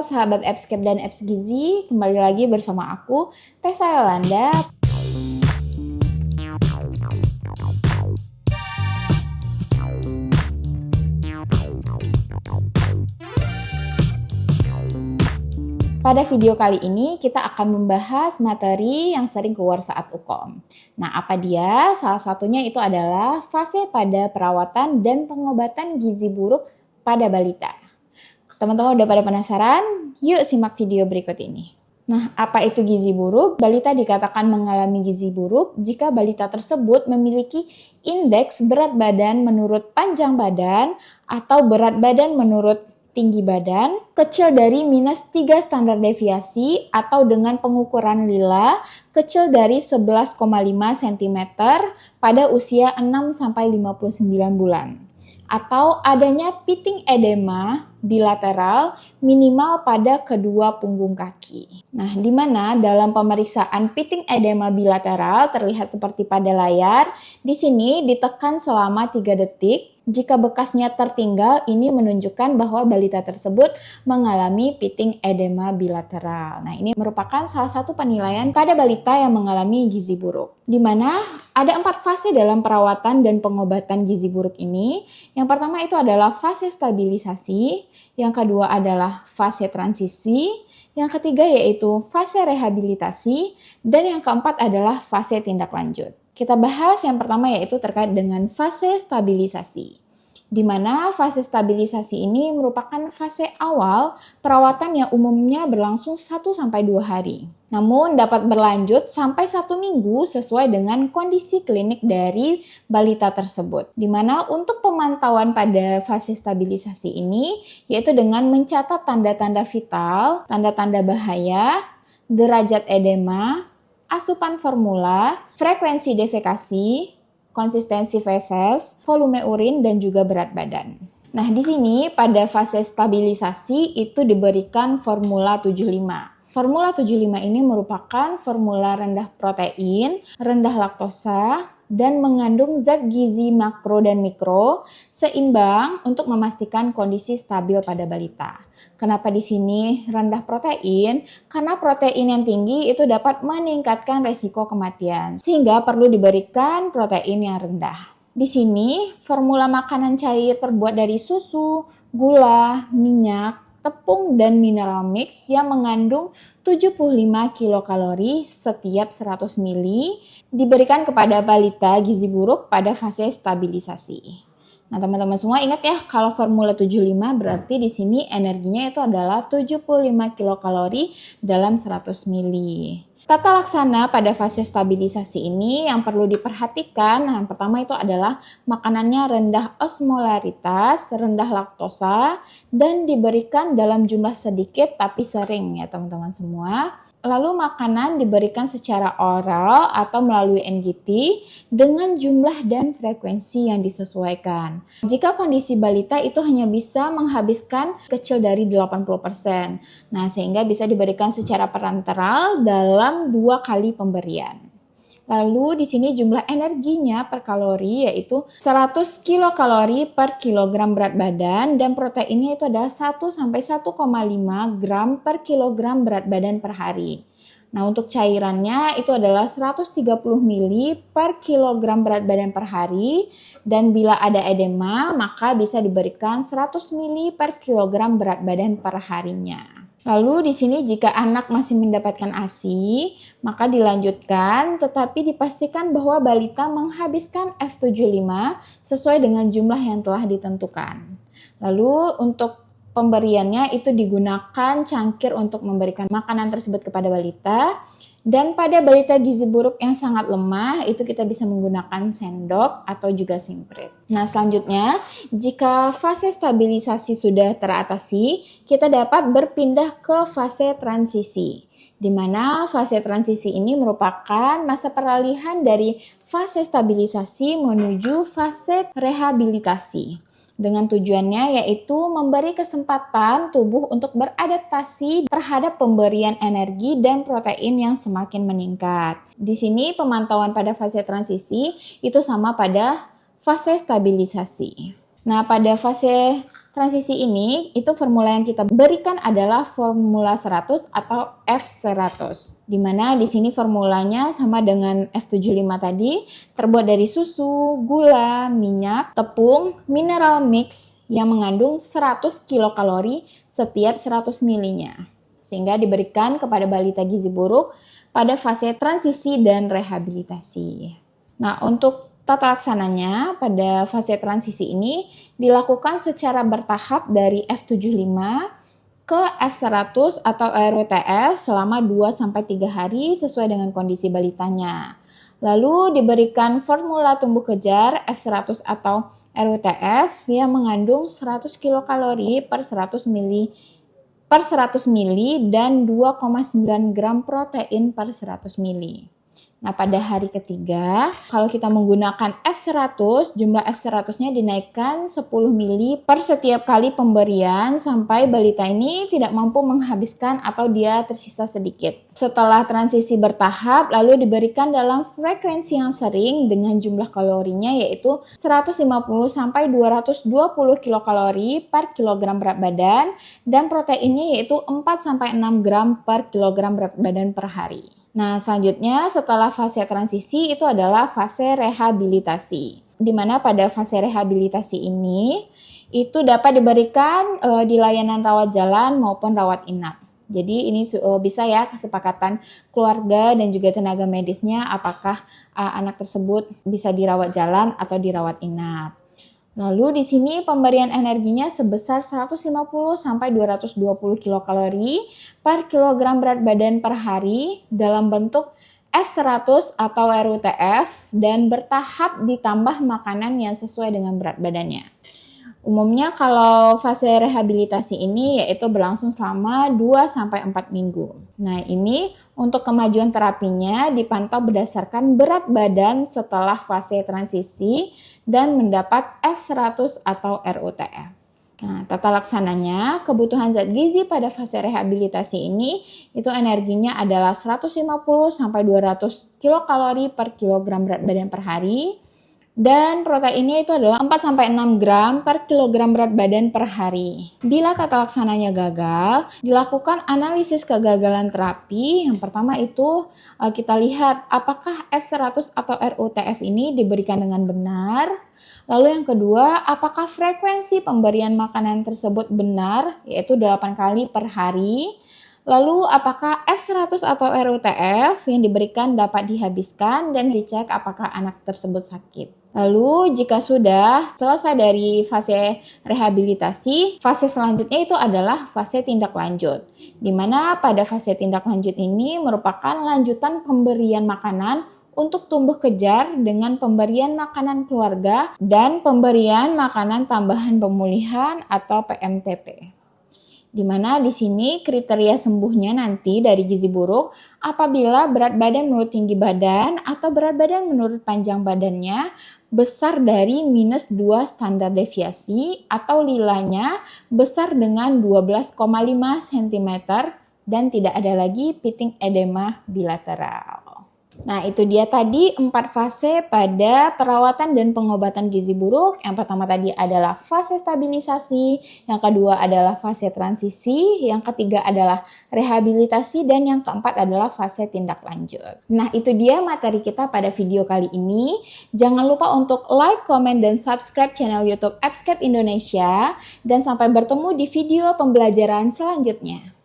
Halo sahabat Appscape dan Apps Gizi, kembali lagi bersama aku, Tessa Yolanda. Pada video kali ini kita akan membahas materi yang sering keluar saat UKOM. Nah, apa dia? Salah satunya itu adalah fase pada perawatan dan pengobatan gizi buruk pada balita. Teman-teman udah pada penasaran? Yuk simak video berikut ini. Nah, apa itu gizi buruk? Balita dikatakan mengalami gizi buruk jika balita tersebut memiliki indeks berat badan menurut panjang badan atau berat badan menurut tinggi badan kecil dari -3 standar deviasi atau dengan pengukuran lila kecil dari 11,5 cm pada usia 6-59 bulan. Atau adanya pitting edema bilateral minimal pada kedua punggung kaki. Nah, di mana dalam pemeriksaan pitting edema bilateral terlihat seperti pada layar, di sini ditekan selama 3 detik. Jika bekasnya tertinggal, ini menunjukkan bahwa balita tersebut mengalami pitting edema bilateral. Nah, ini merupakan salah satu penilaian pada balita yang mengalami gizi buruk. Di mana ada 4 fase dalam perawatan dan pengobatan gizi buruk ini. Yang pertama itu adalah fase stabilisasi, yang kedua adalah fase transisi, yang ketiga yaitu fase rehabilitasi, dan yang keempat adalah fase tindak lanjut. Kita bahas yang pertama yaitu terkait dengan fase stabilisasi. Di mana fase stabilisasi ini merupakan fase awal perawatan yang umumnya berlangsung 1-2 hari. Namun dapat berlanjut sampai 1 minggu sesuai dengan kondisi klinik dari balita tersebut. Di mana untuk pemantauan pada fase stabilisasi ini yaitu dengan mencatat tanda-tanda vital, tanda-tanda bahaya, derajat edema, asupan formula, frekuensi defekasi, konsistensi feses, volume urin, dan juga berat badan. Nah, di sini pada fase stabilisasi itu diberikan formula 75. Formula 75 ini merupakan formula rendah protein, rendah laktosa, dan mengandung zat gizi makro dan mikro seimbang untuk memastikan kondisi stabil pada balita. Kenapa di sini rendah protein? Karena protein yang tinggi itu dapat meningkatkan resiko kematian, sehingga perlu diberikan protein yang rendah. Di sini, formula makanan cair terbuat dari susu, gula, minyak, tepung, dan mineral mix yang mengandung 75 kilokalori setiap 100 ml diberikan kepada balita gizi buruk pada fase stabilisasi. Nah, teman-teman semua ingat ya, kalau formula 75 berarti di sini energinya itu adalah 75 kilokalori dalam 100 ml. Tata laksana pada fase stabilisasi ini yang perlu diperhatikan, yang pertama itu adalah makanannya rendah osmolaritas, rendah laktosa, dan diberikan dalam jumlah sedikit tapi sering ya teman-teman semua. Lalu makanan diberikan secara oral atau melalui NGT dengan jumlah dan frekuensi yang disesuaikan. Jika kondisi balita itu hanya bisa menghabiskan kecil dari 80%. Nah, sehingga bisa diberikan secara parenteral dalam 2 kali pemberian. Lalu di sini jumlah energinya per kalori yaitu 100 kilokalori per kilogram berat badan dan proteinnya itu adalah 1-1,5 gram per kilogram berat badan per hari. Nah, untuk cairannya itu adalah 130 ml per kilogram berat badan per hari dan bila ada edema maka bisa diberikan 100 ml per kilogram berat badan per harinya. Lalu di sini jika anak masih mendapatkan ASI, maka dilanjutkan tetapi dipastikan bahwa balita menghabiskan F75 sesuai dengan jumlah yang telah ditentukan. Lalu untuk pemberiannya itu digunakan cangkir untuk memberikan makanan tersebut kepada balita. Dan pada balita gizi buruk yang sangat lemah, itu kita bisa menggunakan sendok atau juga simprit. Nah, selanjutnya, jika fase stabilisasi sudah teratasi, kita dapat berpindah ke fase transisi. Di mana fase transisi ini merupakan masa peralihan dari fase stabilisasi menuju fase rehabilitasi. Dengan tujuannya yaitu memberi kesempatan tubuh untuk beradaptasi terhadap pemberian energi dan protein yang semakin meningkat. Di sini pemantauan pada fase transisi itu sama pada fase stabilisasi. Nah, pada fase Transisi ini, itu formula yang kita berikan adalah formula 100 atau F100. Di mana di sini formulanya sama dengan F75 tadi, terbuat dari susu, gula, minyak, tepung, mineral mix yang mengandung 100 kilokalori setiap 100 ml-nya. Sehingga diberikan kepada balita gizi buruk pada fase transisi dan rehabilitasi. Nah, untuk tata laksananya pada fase transisi ini dilakukan secara bertahap dari F75 ke F100 atau RWTF selama 2-3 hari sesuai dengan kondisi balitanya. Lalu diberikan formula tumbuh kejar F100 atau RWTF yang mengandung 100 kilokalori per 100 ml dan 2,9 gram protein per 100 ml. Nah, pada hari ketiga, kalau kita menggunakan F100, jumlah F100-nya dinaikkan 10 ml per setiap kali pemberian sampai balita ini tidak mampu menghabiskan atau dia tersisa sedikit. Setelah transisi bertahap, lalu diberikan dalam frekuensi yang sering dengan jumlah kalorinya yaitu 150 sampai 220 kilokalori per kilogram berat badan dan proteinnya yaitu 4 sampai 6 gram per kilogram berat badan per hari. Nah, selanjutnya setelah fase transisi itu adalah fase rehabilitasi. Di mana pada fase rehabilitasi ini itu dapat diberikan di layanan rawat jalan maupun rawat inap. Jadi ini bisa ya kesepakatan keluarga dan juga tenaga medisnya apakah anak tersebut bisa dirawat jalan atau dirawat inap. Lalu di sini pemberian energinya sebesar 150 sampai 220 kilokalori per kilogram berat badan per hari dalam bentuk F100 atau RUTF dan bertahap ditambah makanan yang sesuai dengan berat badannya. Umumnya kalau fase rehabilitasi ini yaitu berlangsung selama 2-4 minggu. Nah, ini untuk kemajuan terapinya dipantau berdasarkan berat badan setelah fase transisi dan mendapat F100 atau RUTF. Nah, tata laksananya, kebutuhan zat gizi pada fase rehabilitasi ini itu energinya adalah 150 sampai 200 kilokalori per kilogram berat badan per hari. Dan proteinnya itu adalah 4-6 gram per kilogram berat badan per hari. Bila tata laksananya gagal, dilakukan analisis kegagalan terapi. Yang pertama itu kita lihat apakah F100 atau RUTF ini diberikan dengan benar. Lalu yang kedua, apakah frekuensi pemberian makanan tersebut benar, yaitu 8 kali per hari. Lalu apakah F100 atau RUTF yang diberikan dapat dihabiskan dan dicek apakah anak tersebut sakit. Lalu jika sudah selesai dari fase rehabilitasi, fase selanjutnya itu adalah fase tindak lanjut. Di mana pada fase tindak lanjut ini merupakan lanjutan pemberian makanan untuk tumbuh kejar dengan pemberian makanan keluarga dan pemberian makanan tambahan pemulihan atau PMTP. Di mana di sini kriteria sembuhnya nanti dari gizi buruk apabila berat badan menurut tinggi badan atau berat badan menurut panjang badannya besar dari -2 standar deviasi atau lilanya besar dengan 12,5 cm dan tidak ada lagi pitting edema bilateral. Nah, itu dia tadi 4 fase pada perawatan dan pengobatan gizi buruk. Yang pertama tadi adalah fase stabilisasi, yang kedua adalah fase transisi, yang ketiga adalah rehabilitasi, dan yang keempat adalah fase tindak lanjut. Nah, itu dia materi kita pada video kali ini. Jangan lupa untuk like, comment, dan subscribe channel YouTube EPSCAP Indonesia. Dan sampai bertemu di video pembelajaran selanjutnya.